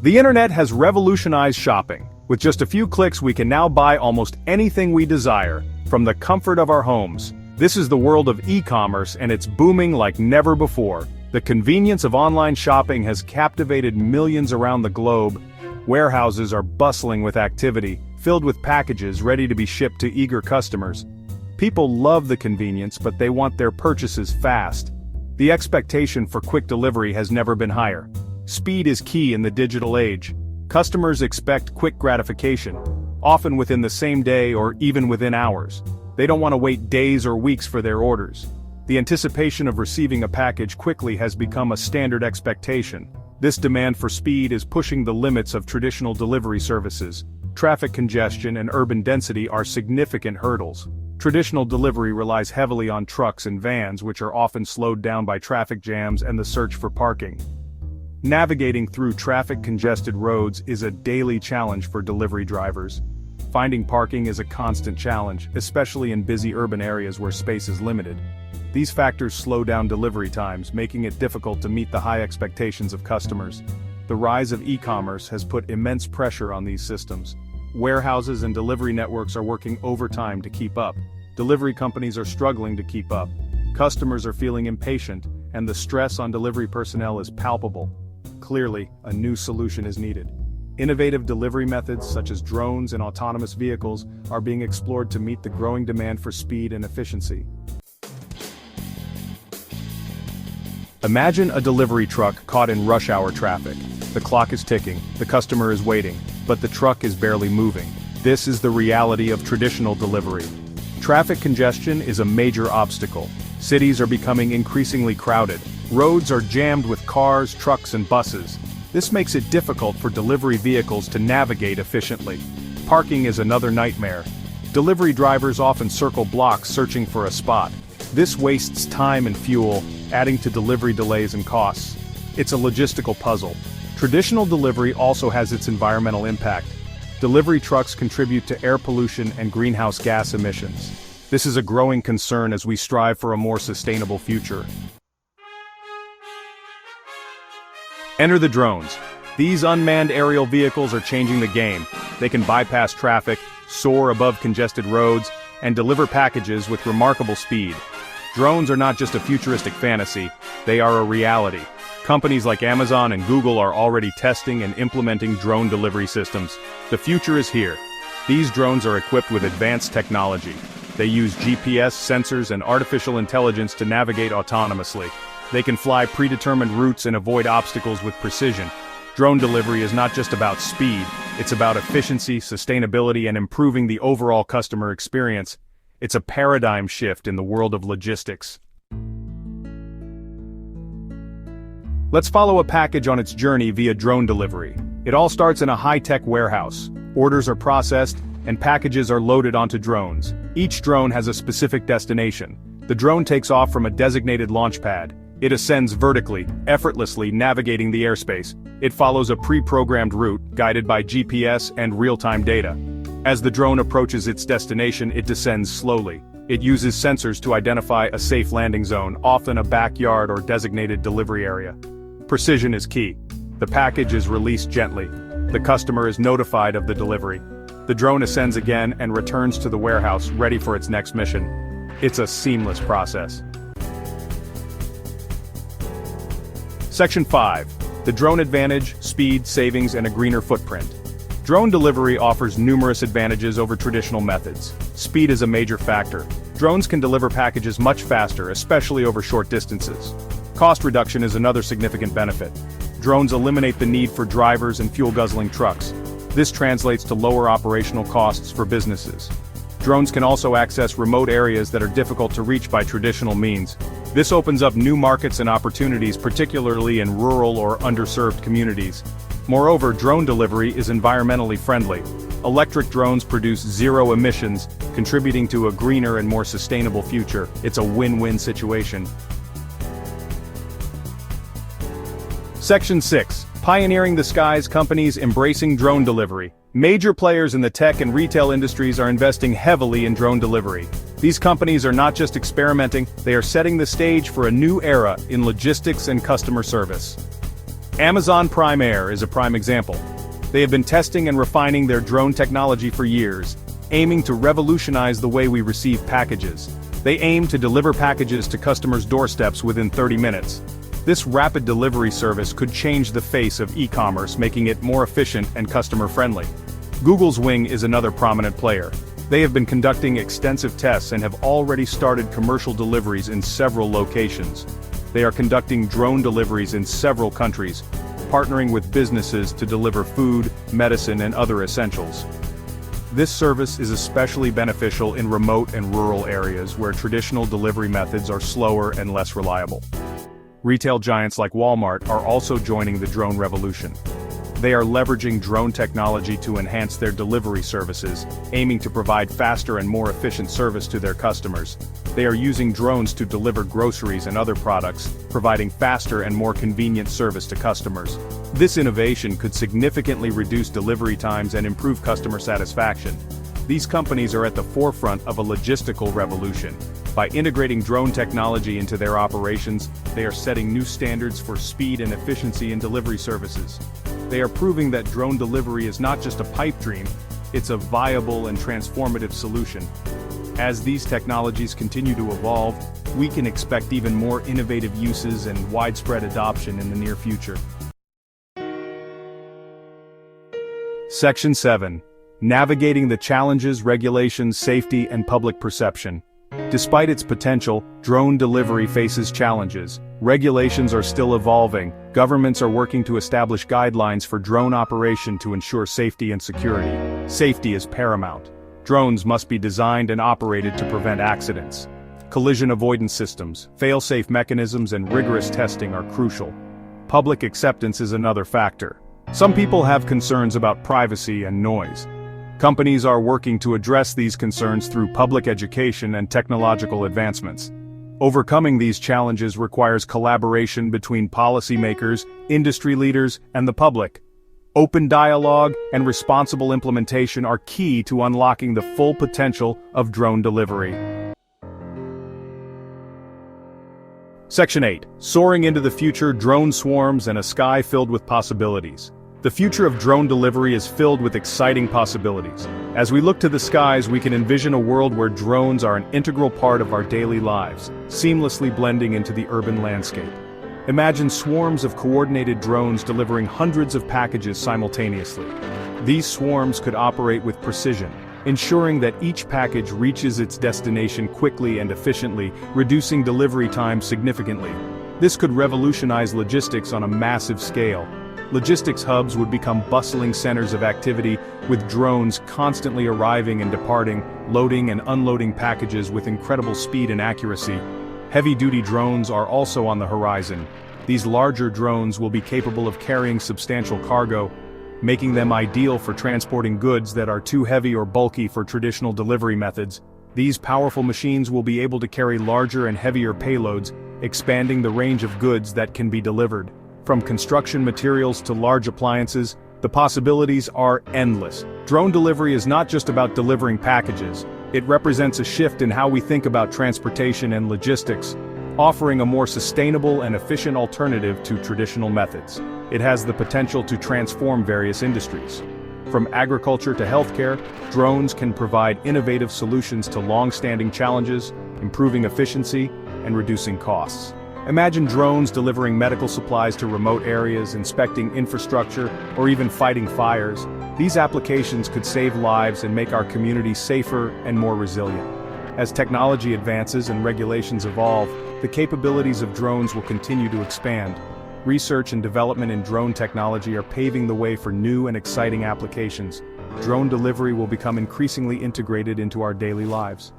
The internet has revolutionized shopping. With just a few clicks we can now buy almost anything we desire, from the comfort of our homes. This is the world of e-commerce and it's booming like never before. The convenience of online shopping has captivated millions around the globe. Warehouses are bustling with activity, filled with packages ready to be shipped to eager customers. People love the convenience, but they want their purchases fast. The expectation for quick delivery has never been higher. Speed is key in the digital age. Customers expect quick gratification, often within the same day or even within hours. They don't want to wait days or weeks for their orders. The anticipation of receiving a package quickly has become a standard expectation. This demand for speed is pushing the limits of traditional delivery services. Traffic congestion and urban density are significant hurdles. Traditional delivery relies heavily on trucks and vans, which are often slowed down by traffic jams and the search for parking. Navigating through traffic-congested roads is a daily challenge for delivery drivers. Finding parking is a constant challenge, especially in busy urban areas where space is limited. These factors slow down delivery times, making it difficult to meet the high expectations of customers. The rise of e-commerce has put immense pressure on these systems. Warehouses and delivery networks are working overtime to keep up. Delivery companies are struggling to keep up. Customers are feeling impatient, and the stress on delivery personnel is palpable. Clearly, a new solution is needed. Innovative delivery methods such as drones and autonomous vehicles are being explored to meet the growing demand for speed and efficiency. Imagine a delivery truck caught in rush hour traffic. The clock is ticking, the customer is waiting, but the truck is barely moving. This is the reality of traditional delivery. Traffic congestion is a major obstacle. Cities are becoming increasingly crowded. Roads are jammed with cars, trucks, and buses. This makes it difficult for delivery vehicles to navigate efficiently. Parking is another nightmare. Delivery drivers often circle blocks searching for a spot. This wastes time and fuel, adding to delivery delays and costs. It's a logistical puzzle. Traditional delivery also has its environmental impact. Delivery trucks contribute to air pollution and greenhouse gas emissions. This is a growing concern as we strive for a more sustainable future. Enter the drones. These unmanned aerial vehicles are changing the game. They can bypass traffic, soar above congested roads, and deliver packages with remarkable speed. Drones are not just a futuristic fantasy, they are a reality. Companies like Amazon and Google are already testing and implementing drone delivery systems. The future is here. These drones are equipped with advanced technology. They use GPS sensors and artificial intelligence to navigate autonomously. They can fly predetermined routes and avoid obstacles with precision. Drone delivery is not just about speed, it's about efficiency, sustainability, and improving the overall customer experience. It's a paradigm shift in the world of logistics. Let's follow a package on its journey via drone delivery. It all starts in a high-tech warehouse. Orders are processed, and packages are loaded onto drones. Each drone has a specific destination. The drone takes off from a designated launch pad. It ascends vertically, effortlessly navigating the airspace. It follows a pre-programmed route, guided by GPS and real-time data. As the drone approaches its destination, it descends slowly. It uses sensors to identify a safe landing zone, often a backyard or designated delivery area. Precision is key. The package is released gently. The customer is notified of the delivery. The drone ascends again and returns to the warehouse, ready for its next mission. It's a seamless process. Section 5. The drone advantage, speed, savings, and a greener footprint. Drone delivery offers numerous advantages over traditional methods. Speed is a major factor. Drones can deliver packages much faster, especially over short distances. Cost reduction is another significant benefit. Drones eliminate the need for drivers and fuel-guzzling trucks. This translates to lower operational costs for businesses. Drones can also access remote areas that are difficult to reach by traditional means. This opens up new markets and opportunities, particularly in rural or underserved communities. Moreover, drone delivery is environmentally friendly. Electric drones produce zero emissions, contributing to a greener and more sustainable future. It's a win-win situation. Section 6. Pioneering the skies, companies embracing drone delivery. Major players in the tech and retail industries are investing heavily in drone delivery. These companies are not just experimenting, they are setting the stage for a new era in logistics and customer service. Amazon Prime Air is a prime example. They have been testing and refining their drone technology for years, aiming to revolutionize the way we receive packages. They aim to deliver packages to customers' doorsteps within 30 minutes. This rapid delivery service could change the face of e-commerce, making it more efficient and customer-friendly. Google's Wing is another prominent player. They have been conducting extensive tests and have already started commercial deliveries in several locations. They are conducting drone deliveries in several countries, partnering with businesses to deliver food, medicine, and other essentials. This service is especially beneficial in remote and rural areas where traditional delivery methods are slower and less reliable. Retail giants like Walmart are also joining the drone revolution. They are leveraging drone technology to enhance their delivery services, aiming to provide faster and more efficient service to their customers. They are using drones to deliver groceries and other products, providing faster and more convenient service to customers. This innovation could significantly reduce delivery times and improve customer satisfaction. These companies are at the forefront of a logistical revolution. By integrating drone technology into their operations, they are setting new standards for speed and efficiency in delivery services. They are proving that drone delivery is not just a pipe dream, it's a viable and transformative solution. As these technologies continue to evolve, we can expect even more innovative uses and widespread adoption in the near future. Section 7. Navigating the challenges, regulations, safety, and public perception. Despite its potential, drone delivery faces challenges. Regulations are still evolving. Governments are working to establish guidelines for drone operation to ensure safety and security. Safety is paramount. Drones must be designed and operated to prevent accidents. Collision avoidance systems, fail-safe mechanisms, and rigorous testing are crucial. Public acceptance is another factor. Some people have concerns about privacy and noise. Companies are working to address these concerns through public education and technological advancements. Overcoming these challenges requires collaboration between policymakers, industry leaders, and the public. Open dialogue and responsible implementation are key to unlocking the full potential of drone delivery. Section 8. Soaring into the future, drone swarms and a sky filled with possibilities. The future of drone delivery is filled with exciting possibilities. As we look to the skies, we can envision a world where drones are an integral part of our daily lives, seamlessly blending into the urban landscape. Imagine swarms of coordinated drones delivering hundreds of packages simultaneously. These swarms could operate with precision, ensuring that each package reaches its destination quickly and efficiently, reducing delivery time significantly. This could revolutionize logistics on a massive scale. Logistics hubs would become bustling centers of activity, with drones constantly arriving and departing, loading and unloading packages with incredible speed and accuracy. Heavy-duty drones are also on the horizon. These larger drones will be capable of carrying substantial cargo, making them ideal for transporting goods that are too heavy or bulky for traditional delivery methods. These powerful machines will be able to carry larger and heavier payloads, expanding the range of goods that can be delivered. From construction materials to large appliances, the possibilities are endless. Drone delivery is not just about delivering packages. It represents a shift in how we think about transportation and logistics, offering a more sustainable and efficient alternative to traditional methods. It has the potential to transform various industries. From agriculture to healthcare, drones can provide innovative solutions to long-standing challenges, improving efficiency and reducing costs. Imagine drones delivering medical supplies to remote areas, inspecting infrastructure, or even fighting fires. These applications could save lives and make our communities safer and more resilient. As technology advances and regulations evolve, the capabilities of drones will continue to expand. Research and development in drone technology are paving the way for new and exciting applications. Drone delivery will become increasingly integrated into our daily lives.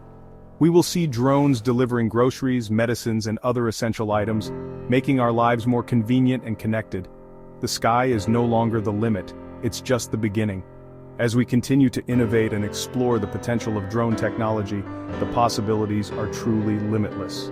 We will see drones delivering groceries, medicines, and other essential items, making our lives more convenient and connected. The sky is no longer the limit, it's just the beginning. As we continue to innovate and explore the potential of drone technology, the possibilities are truly limitless.